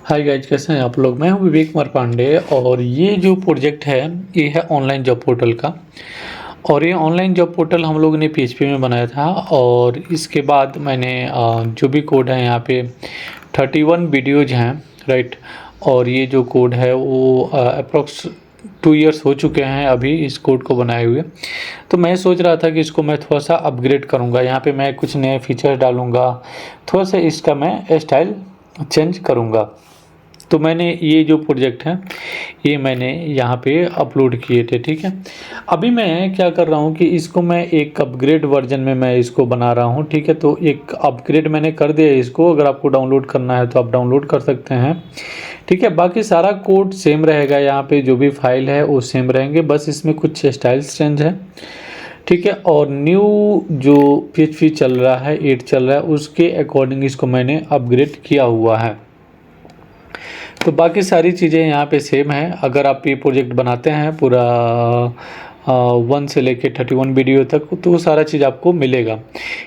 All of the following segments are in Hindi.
हाय गाइज, कैसे हैं आप लोग। मैं हूं विवेक कुमार पांडे और ये जो प्रोजेक्ट है ये है ऑनलाइन जॉब पोर्टल का। और ये ऑनलाइन जॉब पोर्टल हम लोगों ने पीएचपी में बनाया था और इसके बाद मैंने जो भी कोड है यहाँ पे 31 वीडियोज हैं, राइट। और ये जो कोड है वो अप्रोक्स 2 इयर्स हो चुके हैं अभी इस कोड को बनाए हुए। तो मैं सोच रहा था कि इसको मैं थोड़ा सा अपग्रेड करूँगा, यहाँ पे मैं कुछ नए फीचर्स डालूँगा, थोड़ा सा इसका मैं स्टाइल चेंज करूँगा। तो मैंने ये जो प्रोजेक्ट है ये मैंने यहाँ पे अपलोड किए थे, ठीक है। अभी मैं क्या कर रहा हूँ कि इसको मैं एक अपग्रेड वर्जन में मैं इसको बना रहा हूँ, ठीक है। तो एक अपग्रेड मैंने कर दिया इसको, अगर आपको डाउनलोड करना है तो आप डाउनलोड कर सकते हैं, ठीक है। बाकी सारा कोड सेम रहेगा, यहाँ पे जो भी फाइल है वो सेम रहेंगे, बस इसमें कुछ स्टाइल्स चेंज है, ठीक है। और न्यू जो PHP चल रहा है 8 चल रहा है उसके अकॉर्डिंग इसको मैंने अपग्रेड किया हुआ है। तो बाकी सारी चीज़ें यहाँ पे सेम है। अगर आप ये प्रोजेक्ट बनाते हैं पूरा 1 से लेके 31 वीडियो तक तो वो सारा चीज़ आपको मिलेगा,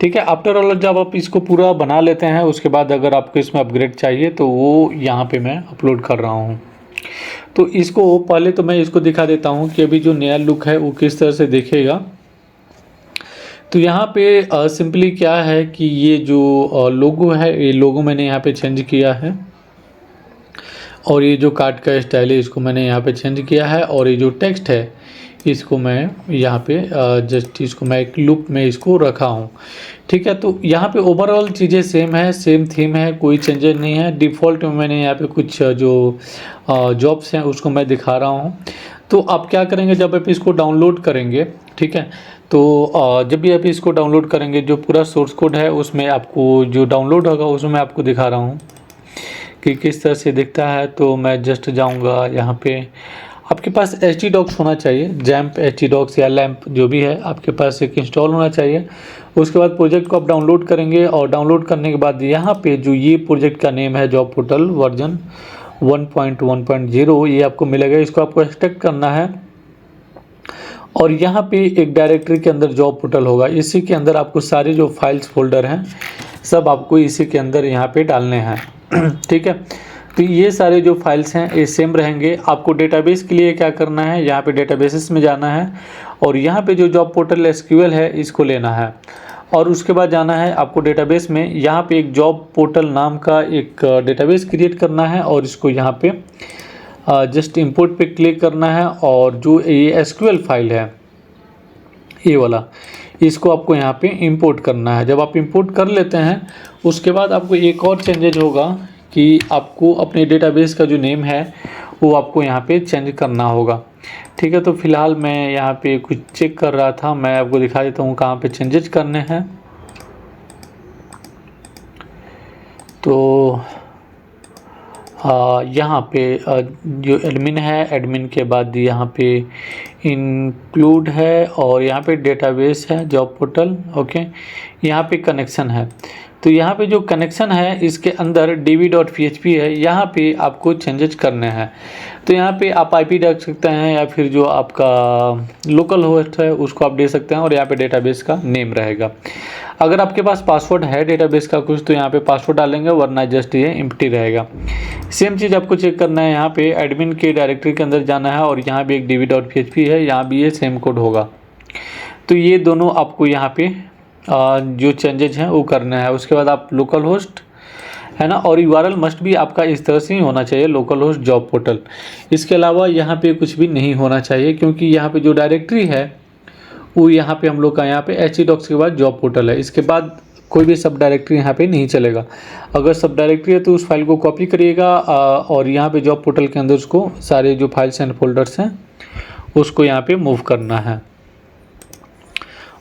ठीक है। आफ्टर ऑल जब आप इसको पूरा बना लेते हैं उसके बाद अगर आपको इसमें अपग्रेड चाहिए तो वो यहाँ पे मैं अपलोड कर रहा हूँ। तो इसको पहले तो मैं इसको दिखा देता हूँ कि अभी जो नया लुक है वो किस तरह से दिखेगा। तो यहाँ पे सिंपली क्या है कि ये जो लोगो है ये लोगो मैंने यहाँ पे चेंज किया है और ये जो कार्ड का स्टाइल है इसको मैंने यहाँ पे चेंज किया है और ये जो टेक्स्ट है इसको मैं यहाँ पे जस्ट इसको मैं एक लूप में इसको रखा हूँ, ठीक है। तो यहाँ पे ओवरऑल चीज़ें सेम है, सेम थीम है, कोई चेंजेस नहीं है। डिफ़ॉल्ट में मैंने यहाँ पे कुछ जो जॉब्स हैं उसको मैं दिखा रहा हूँ। तो आप क्या करेंगे जब आप इसको डाउनलोड करेंगे, ठीक है। तो जब भी आप इसको डाउनलोड करेंगे जो पूरा सोर्स कोड है उसमें आपको जो डाउनलोड होगा उसमें मैं आपको दिखा रहा हूँ कि किस तरह से दिखता है। तो मैं जस्ट जाऊंगा यहाँ पे, आपके पास htdocs होना चाहिए, जैम्प htdocs या लैम्प जो भी है आपके पास एक इंस्टॉल होना चाहिए। उसके बाद प्रोजेक्ट को आप डाउनलोड करेंगे और डाउनलोड करने के बाद यहाँ पे जो ये प्रोजेक्ट का नेम है जॉब पोर्टल वर्जन 1.1.0 ये आपको मिलेगा। इसको आपको एक्सट्रैक्ट करना है और यहाँ पे एक डायरेक्टरी के अंदर जॉब पोर्टल होगा, इसी के अंदर आपको सारे जो फाइल्स फोल्डर हैं सब आपको इसी के अंदर यहाँ पे डालने हैं ठीक है। तो ये सारे जो फाइल्स हैं ये सेम रहेंगे। आपको डेटाबेस के लिए क्या करना है, यहाँ पे डेटाबेसेस में जाना है और यहाँ पे जो जॉब पोर्टल SQL है इसको लेना है और उसके बाद जाना है आपको डेटाबेस में। यहाँ पे एक जॉब पोर्टल नाम का एक डेटाबेस क्रिएट करना है और इसको यहाँ पे जस्ट इंपोर्ट पे क्लिक करना है और जो ये SQL फाइल है ये वाला इसको आपको यहाँ पे इंपोर्ट करना है। जब आप इंपोर्ट कर लेते हैं उसके बाद आपको एक और चेंजेज होगा कि आपको अपने डेटाबेस का जो नेम है वो आपको यहाँ पे चेंज करना होगा, ठीक है। तो फिलहाल मैं यहाँ पे कुछ चेक कर रहा था, मैं आपको दिखा देता हूँ कहाँ पे चेंजेज करने हैं। तो यहाँ पे जो एडमिन है, एडमिन के बाद यहाँ पे इंक्लूड है और यहाँ पे डेटाबेस है जॉब पोर्टल, ओके। यहाँ पे कनेक्शन है, तो यहाँ पे जो कनेक्शन है इसके अंदर db.php है, यहाँ पे आपको चेंजेस करने हैं। तो यहाँ पे आप IP रख सकते हैं या फिर जो आपका लोकल होस्ट है उसको आप दे सकते हैं और यहाँ पे डेटाबेस का नेम रहेगा। अगर आपके पास पासवर्ड है डेटाबेस का कुछ तो यहाँ पे पासवर्ड डालेंगे, वरना जस्ट ये एम्प्टी रहेगा। सेम चीज़ आपको चेक करना है, यहाँ पे एडमिन के डायरेक्टरी के अंदर जाना है और यहाँ भी एक db.php है, यहाँ भी ये सेम कोड होगा। तो ये दोनों आपको यहाँ पे जो चेंजेज हैं वो करना है। उसके बाद आप लोकल होस्ट है ना, और URL मस्ट भी आपका इस तरह से ही होना चाहिए, लोकल होस्ट जॉब पोर्टल। इसके अलावा यहाँ पे कुछ भी नहीं होना चाहिए क्योंकि यहाँ पे जो डायरेक्टरी है वो यहाँ पे हम लोग का यहाँ पे htdocs के बाद जॉब पोर्टल है, इसके बाद कोई भी सब डायरेक्टरी यहाँ पे नहीं चलेगा। अगर सब डायरेक्टरी है तो उस फाइल को कॉपी करिएगा और यहाँ पे जॉब पोर्टल के अंदर उसको सारे जो फाइल्स एंड फोल्डर्स हैं उसको यहाँ पे मूव करना है।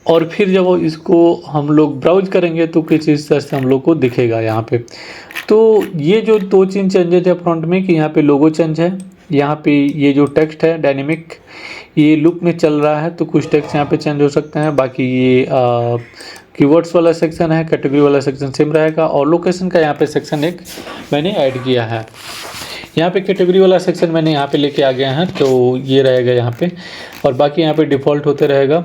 और फिर जब इसको हम लोग ब्राउज करेंगे तो किस इस तरह से हम लोग को दिखेगा यहाँ पे। तो ये जो 2-3 चेंजेस है फ्रंट में कि यहाँ पे लोगो चेंज है, यहाँ पे ये जो टेक्स्ट है डायनेमिक ये लूप में चल रहा है तो कुछ टेक्स्ट यहाँ पे चेंज हो सकते हैं। बाकी ये कीवर्ड्स वाला सेक्शन है, कैटेगरी वाला सेक्शन सेम रहेगा और लोकेशन का यहाँ पे सेक्शन एक मैंने ऐड किया है। यहाँ पे कैटेगरी वाला सेक्शन मैंने यहाँ पे लेके आ गया है तो ये रहेगा यहाँ पे, और बाकी यहाँ पे डिफ़ॉल्ट होते रहेगा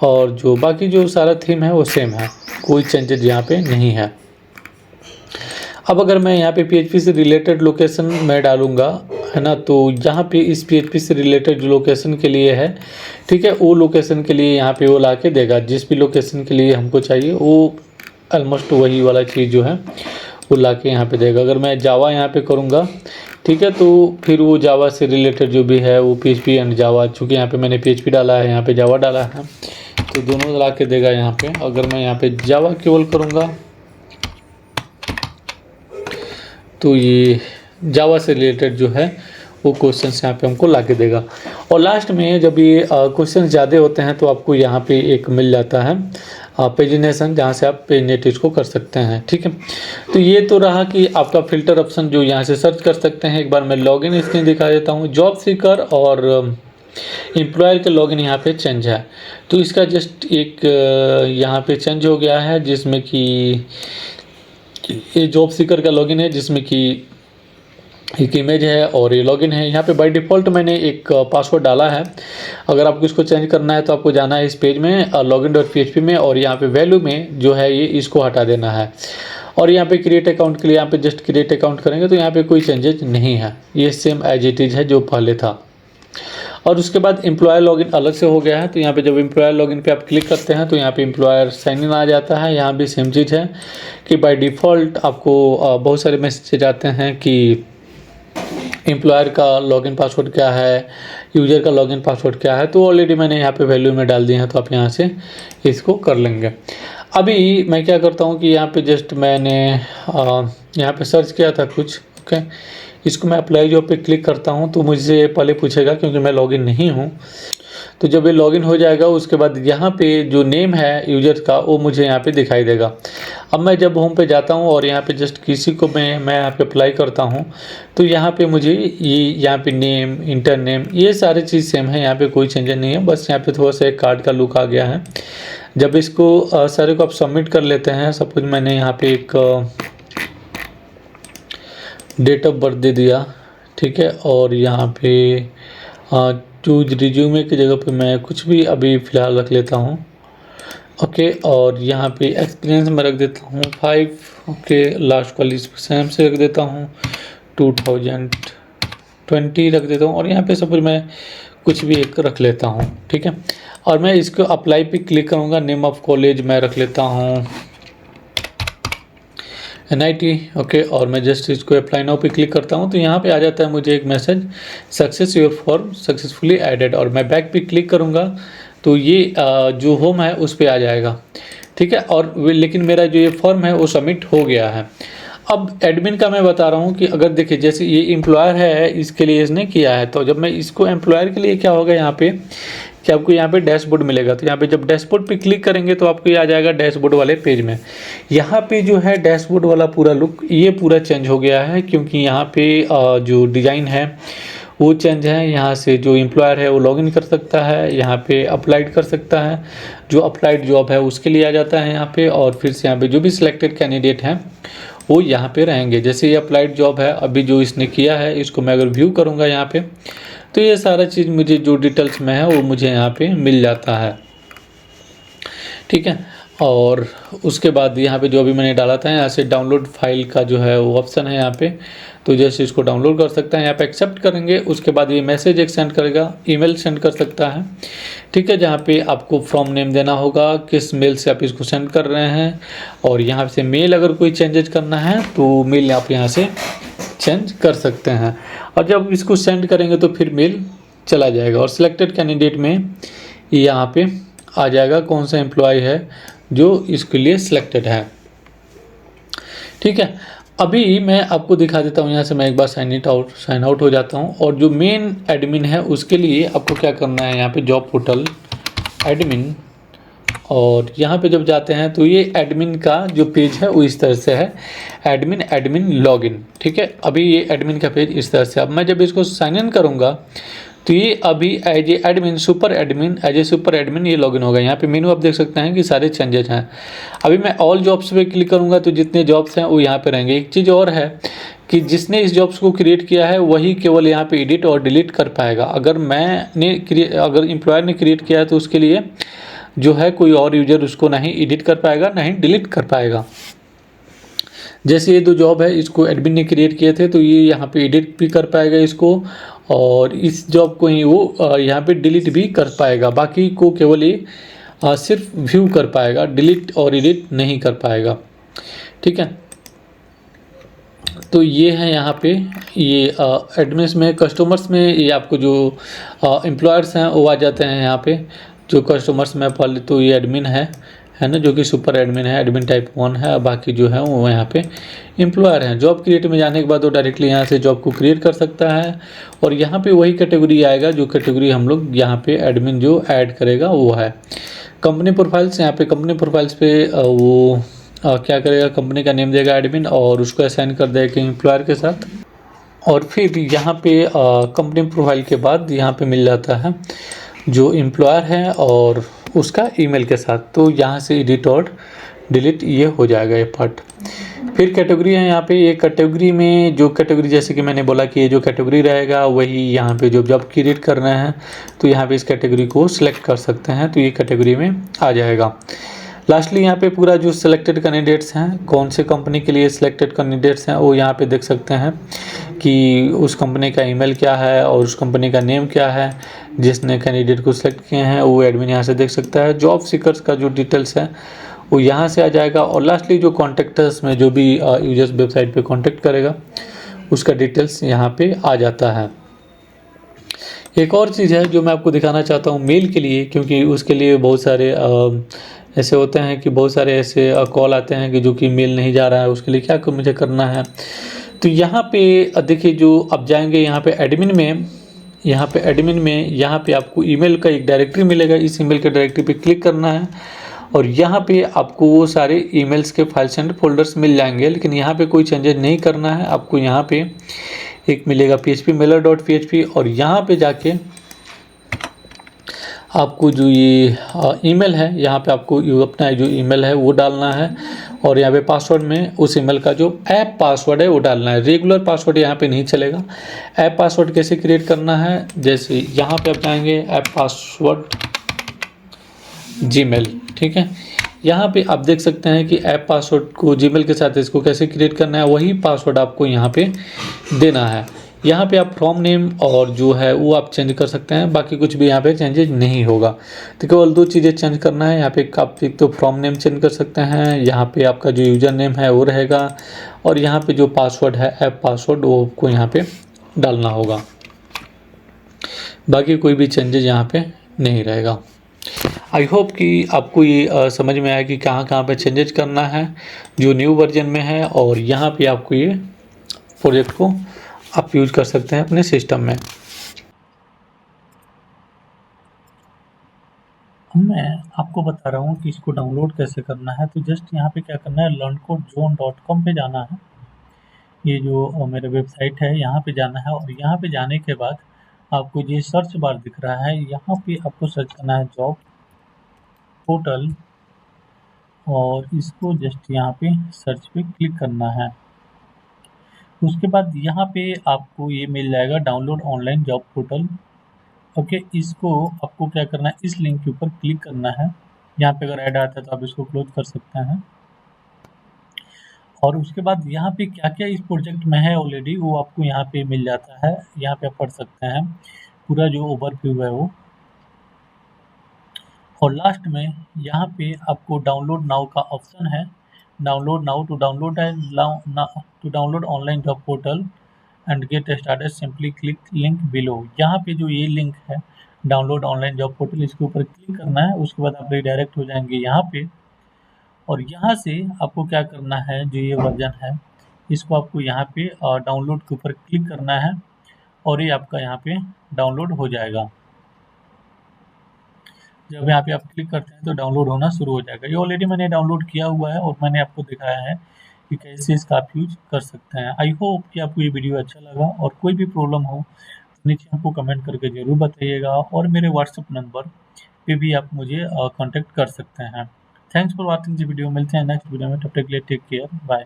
और जो बाकी जो सारा थीम है वो सेम है, कोई चेंजेज यहाँ पे नहीं है। अब अगर मैं यहाँ पे PHP से रिलेटेड लोकेशन मैं डालूँगा, है ना, तो यहाँ पे इस PHP से रिलेटेड जो लोकेशन के लिए है, ठीक है, वो लोकेशन के लिए यहाँ पे वो ला के देगा। जिस भी लोकेशन के लिए हमको चाहिए वो ऑलमोस्ट वही वाला चीज़ जो है वो ला के यहाँ पे देगा। अगर मैं जावा यहाँ पे करूँगा, ठीक है, तो फिर वो जावा से रिलेटेड जो भी है वो PHP एंड जावा, चूँकि यहाँ पे मैंने PHP डाला है, यहाँ पे जावा डाला है, तो दोनों ला के देगा यहाँ पे। अगर मैं यहाँ पे जावा केवल करूँगा तो ये जावा से रिलेटेड जो है वो क्वेश्चंस यहाँ पे हमको ला के देगा। और लास्ट में जब ये क्वेश्चन ज़्यादा होते हैं तो आपको यहाँ पे एक मिल जाता है पेजिनेशन, जहाँ से आप पेजिनेट को कर सकते हैं। ठीक है, तो ये तो रहा कि आपका फ़िल्टर ऑप्शन जो यहाँ से सर्च कर सकते हैं। एक बार मैं लॉगिन स्क्रीन दिखा देता हूँ। जॉब सीकर और एम्प्लॉयर के लॉगिन यहाँ पे चेंज है, तो इसका जस्ट एक यहाँ पे चेंज हो गया है, जिसमें कि ये जॉब सीकर का लॉगिन है, जिसमें कि एक इमेज है और ये लॉगिन है। यहाँ पे बाय डिफ़ॉल्ट मैंने एक पासवर्ड डाला है। अगर आपको इसको चेंज करना है तो आपको जाना है इस पेज में login.php में, और यहाँ पे वैल्यू में जो है ये इसको हटा देना है। और यहाँ पे क्रिएट अकाउंट के लिए यहाँ पे जस्ट क्रिएट अकाउंट करेंगे तो यहाँ पे कोई चेंजेज नहीं है, ये सेम एज इट इज़ है जो पहले था। और उसके बाद एम्प्लॉयर लॉगिन अलग से हो गया है, तो यहाँ पे जब एम्प्लॉयर लॉगिन पे आप क्लिक करते हैं तो यहाँ पे एम्प्लॉयर साइन इन आ जाता है। यहाँ भी सेम चीज़ है कि बाय डिफ़ॉल्ट आपको बहुत सारे मैसेज आते हैं कि एम्प्लॉयर का लॉगिन पासवर्ड क्या है, यूज़र का लॉगिन पासवर्ड क्या है, तो ऑलरेडी मैंने यहाँ पे वैल्यू में डाल दिए हैं, तो आप यहाँ से इसको कर लेंगे। अभी मैं क्या करता हूँ कि यहाँ पे जस्ट मैंने यहाँ पे सर्च किया था कुछ, ओके, इसको मैं अप्लाई जॉब पे क्लिक करता हूँ तो मुझे पहले पूछेगा क्योंकि मैं लॉगिन नहीं हूँ। तो जब ये लॉगिन हो जाएगा उसके बाद यहाँ पे जो नेम है यूजर का वो मुझे यहाँ पे दिखाई देगा। अब मैं जब होम पे जाता हूँ और यहाँ पे जस्ट किसी को मैं यहाँ पे अप्लाई करता हूँ तो यहाँ पे मुझे ये यहाँ पे नेम, इंटर नेम, ये सारी चीज़ सेम है, यहाँ पे कोई चेंजेस नहीं है। बस यहाँ पे थोड़ा सा एक कार्ड का लुक आ गया है। जब इसको सारे को आप सबमिट कर लेते हैं, सपोज मैंने यहाँ पे एक डेट ऑफ बर्थ दे दिया, ठीक है, और यहाँ पे चूज रिज्यूमे की जगह पे मैं कुछ भी अभी फ़िलहाल रख लेता हूँ, ओके। और यहाँ पे एक्सपीरियंस में रख देता हूँ 5, ओके। लास्ट वाली सेम से रख देता हूँ 2020 रख देता हूँ, और यहाँ पे सपोज मैं कुछ भी एक रख लेता हूँ, ठीक है। और मैं इसको अप्लाई पे क्लिक करूँगा। नेम ऑफ कॉलेज मैं रख लेता हूँ NIT, ओके। और मैं जस्ट इसको अप्लाई नाउ पे क्लिक करता हूँ तो यहाँ पे आ जाता है मुझे एक message, success your form successfully added, और मैं बैक पे क्लिक करूँगा तो ये जो होम है उस पर आ जाएगा, ठीक है। और लेकिन मेरा जो ये फॉर्म है वो सबमिट हो गया है। अब एडमिन का मैं बता रहा हूँ कि अगर देखिए जैसे ये एम्प्लॉयर है, इसके लिए इसने किया है, तो जब मैं इसको एम्प्लॉयर के लिए क्या होगा यहाँ पे कि आपको यहाँ पे डैशबोर्ड मिलेगा। तो यहाँ पे जब डैशबोर्ड पे क्लिक करेंगे तो आपको ये आ जाएगा डैशबोर्ड वाले पेज में। यहाँ पे जो है डैशबोर्ड वाला पूरा लुक ये पूरा चेंज हो गया है, क्योंकि यहाँ पे जो डिज़ाइन है वो चेंज है। यहाँ से जो एम्प्लॉयर है वो लॉगिन कर सकता है, यहाँ पे अप्लाइड कर सकता है, जो अप्लाइड जॉब है उसके लिए आ जाता है यहाँ पे, और फिर से यहाँ पे जो भी सिलेक्टेड कैंडिडेट हैं वो यहाँ पे रहेंगे। जैसे ये अप्लाइड जॉब है अभी जो इसने किया है, इसको मैं अगर व्यू करूँगा यहाँ पे तो ये सारा चीज़ मुझे जो डिटेल्स में है वो मुझे यहाँ पे मिल जाता है, ठीक है। और उसके बाद यहाँ पे जो अभी मैंने डाला था यहाँ से डाउनलोड फाइल का जो है वो ऑप्शन है यहाँ पे, तो जैसे इसको डाउनलोड कर सकते हैं। यहाँ पे एक्सेप्ट करेंगे, उसके बाद ये मैसेज एक सेंड करेगा, ईमेल सेंड कर सकता है, ठीक है, जहाँ पे आपको फ्रॉम नेम देना होगा, किस मेल से आप इसको सेंड कर रहे हैं, और यहाँ से मेल अगर कोई चेंजेज करना है तो मेल आप यहाँ से चेंज कर सकते हैं। और जब इसको सेंड करेंगे तो फिर मेल चला जाएगा, और सिलेक्टेड कैंडिडेट में यहाँ पे आ जाएगा कौन सा एम्प्लॉय है जो इसके लिए सिलेक्टेड है, ठीक है। अभी मैं आपको दिखा देता हूँ, यहाँ से मैं एक बार साइन आउट हो जाता हूँ। और जो मेन एडमिन है उसके लिए आपको क्या करना है, यहाँ पे जॉब पोर्टल एडमिन, और यहाँ पे जब जाते हैं तो ये एडमिन का जो पेज है वो इस तरह से है, एडमिन लॉगिन, ठीक है। अभी ये एडमिन का पेज इस तरह से। अब मैं जब इसको साइन इन करूँगा तो ये अभी as a admin super admin ये लॉगिन होगा। यहाँ पे मेनू आप देख सकते हैं कि सारे चेंजेस हैं। अभी मैं ऑल जॉब्स पे क्लिक करूँगा तो जितने जॉब्स हैं वो यहाँ पे रहेंगे। एक चीज़ और है कि जिसने इस जॉब्स को क्रिएट किया है वही केवल यहाँ पे एडिट और डिलीट कर पाएगा। अगर अगर एम्प्लॉयर ने क्रिएट किया है तो उसके लिए जो है कोई और यूजर उसको नहीं एडिट कर पाएगा, नहीं डिलीट कर पाएगा। जैसे ये 2 जॉब है इसको एडमिन ने क्रिएट किए थे, तो ये यहाँ पे एडिट भी कर पाएगा इसको, और इस जॉब को ही वो यहाँ पे डिलीट भी कर पाएगा। बाकी को केवल ये सिर्फ व्यू कर पाएगा, डिलीट और एडिट नहीं कर पाएगा। ठीक है, तो ये है यहाँ पे ये एडमिन्स में। कस्टमर्स में ये आपको जो एम्प्लॉयर्स हैं वो आ जाते हैं यहाँ पे। जो कस्टमर्स में पहले तो ये एडमिन है ना, जो कि सुपर एडमिन है, एडमिन टाइप 1 है। बाकी जो है वो यहाँ पे एम्प्लॉयर हैं। जॉब क्रिएट में जाने के बाद वो डायरेक्टली यहाँ से जॉब को क्रिएट कर सकता है, और यहाँ पे वही कैटेगरी आएगा जो कैटेगरी हम लोग यहाँ पे एडमिन जो ऐड करेगा वो है। कंपनी प्रोफाइल्स, यहाँ पे कंपनी प्रोफाइल्स पे वो क्या करेगा, कंपनी का नेम देगा एडमिन, और उसको असाइन कर देगा एम्प्लॉयर के साथ। और फिर यहाँ पे कंपनी प्रोफाइल के बाद यहाँ पे मिल जाता है जो एम्प्लॉयर है और उसका ईमेल के साथ। तो यहाँ से एडिट और डिलीट ये हो जाएगा ये पार्ट। फिर कैटेगरी है यहाँ पे। ये कैटेगरी में जो कैटेगरी, जैसे कि मैंने बोला कि ये जो कैटेगरी रहेगा वही यहाँ पे जो जॉब क्रिएट करना है, तो यहाँ पे इस कैटेगरी को सिलेक्ट कर सकते हैं, तो ये कैटेगरी में आ जाएगा। लास्टली यहाँ पे पूरा जो सिलेक्टेड कैंडिडेट्स हैं, कौन से कंपनी के लिए सिलेक्टेड कैंडिडेट्स हैं, वो यहाँ पे देख सकते हैं कि उस कंपनी का ईमेल क्या है और उस कंपनी का नेम क्या है। जिसने कैंडिडेट को सिलेक्ट किए हैं वो एडमिन यहाँ से देख सकता है। जॉब सीकर्स का जो डिटेल्स है वो यहाँ से आ जाएगा। और लास्टली जो कॉन्टेक्टर्स में जो भी यूजर्स वेबसाइट पे कॉन्टेक्ट करेगा उसका डिटेल्स यहाँ पे आ जाता है। एक और चीज़ है जो मैं आपको दिखाना चाहता हूँ मेल के लिए, क्योंकि उसके लिए बहुत सारे ऐसे होते हैं कि बहुत सारे ऐसे कॉल आते हैं कि जो कि मेल नहीं जा रहा है, उसके लिए क्या मुझे करना है। तो यहाँ पे देखिए, जो आप जाएंगे यहाँ पे एडमिन में, यहाँ पे आपको ईमेल का एक डायरेक्टरी मिलेगा। इस ईमेल के डायरेक्टरी पे क्लिक करना है, और यहाँ पे आपको वो सारे ईमेल्स के फाइल्स एंड फोल्डर्स मिल जाएंगे। लेकिन यहाँ पे कोई चेंजेस नहीं करना है आपको। यहाँ पे एक मिलेगा phpmailer.php, और यहाँ पे जाके आपको जो ये ईमेल है, यहाँ पे आपको अपना जो ईमेल है वो डालना है, और यहाँ पे पासवर्ड में उस ईमेल का जो ऐप पासवर्ड है वो डालना है। रेगुलर पासवर्ड यहाँ पे नहीं चलेगा। ऐप पासवर्ड कैसे क्रिएट करना है, जैसे यहाँ पे आप जाएंगे ऐप पासवर्ड जीमेल। ठीक है, यहाँ पे आप देख सकते हैं कि ऐप पासवर्ड को जीमेल के साथ इसको कैसे क्रिएट करना है, वही पासवर्ड आपको यहाँ पे देना है। यहाँ पे आप फ्रॉम नेम और जो है वो आप चेंज कर सकते हैं, बाकी कुछ भी यहाँ पे चेंजेज नहीं होगा। तो केवल 2 चीज़ें चेंज करना है। यहाँ पे आप एक तो फ्रॉम नेम चेंज कर सकते हैं, यहाँ पे आपका जो यूज़र नेम है वो रहेगा, और यहाँ पे जो पासवर्ड है ऐप पासवर्ड वो आपको यहाँ पे डालना होगा। बाकी कोई भी चेंजेज यहाँ पे नहीं रहेगा। आई होप कि आपको ये समझ में आया कि कहाँ कहाँ पे चेंजेज करना है जो न्यू वर्जन में है, और यहाँ पे आपको ये प्रोजेक्ट को आप यूज कर सकते हैं अपने सिस्टम में। मैं आपको बता रहा हूँ कि इसको डाउनलोड कैसे करना है। तो जस्ट यहाँ पे क्या करना है, learncodezone.com पे जाना है। ये जो मेरा वेबसाइट है यहाँ पे जाना है, और यहाँ पे जाने के बाद आपको ये सर्च बार दिख रहा है, यहाँ पे आपको सर्च करना है जॉब पोर्टल, और इसको जस्ट यहाँ पे सर्च पे क्लिक करना है। उसके बाद यहाँ पे आपको ये मिल जाएगा download online job portal. Okay, इसको आपको क्या करना है, इस लिंक के ऊपर क्लिक करना है। यहाँ पे अगर ऐड आता है तो आप इसको क्लोज कर सकते हैं। और उसके बाद यहाँ पे क्या क्या इस प्रोजेक्ट में है ऑलरेडी वो आपको यहाँ पे मिल जाता है। यहाँ पे आप पढ़ सकते हैं पूरा जो ओवरव्यू है वो। और लास्ट में यहाँ पे आपको डाउनलोड नाउ का ऑप्शन है। Download now to download online job portal and get started simply click link below. यहाँ पे जो ये लिंक है डाउनलोड ऑनलाइन जॉब पोर्टल, इसके ऊपर क्लिक करना है। उसके बाद आप रिडायरेक्ट हो जाएंगे यहाँ पे, और यहाँ से आपको क्या करना है, जो ये वर्जन है इसको आपको यहाँ पे डाउनलोड के ऊपर क्लिक करना है, और ये आपका यहाँ पे डाउनलोड हो जाएगा। जब यहाँ पे आप क्लिक करते हैं तो डाउनलोड होना शुरू हो जाएगा। ये ऑलरेडी मैंने डाउनलोड किया हुआ है, और मैंने आपको दिखाया है कि कैसे इसका आप यूज कर सकते हैं। आई होप कि आपको ये वीडियो अच्छा लगा, और कोई भी प्रॉब्लम हो तो नीचे हमको कमेंट करके ज़रूर बताइएगा, और मेरे व्हाट्सएप नंबर पे भी आप मुझे कॉन्टेक्ट कर सकते हैं। Thanks for watching this video. मिलते हैं नेक्स्ट वीडियो में, तब तक के लिए टेक केयर, बाय।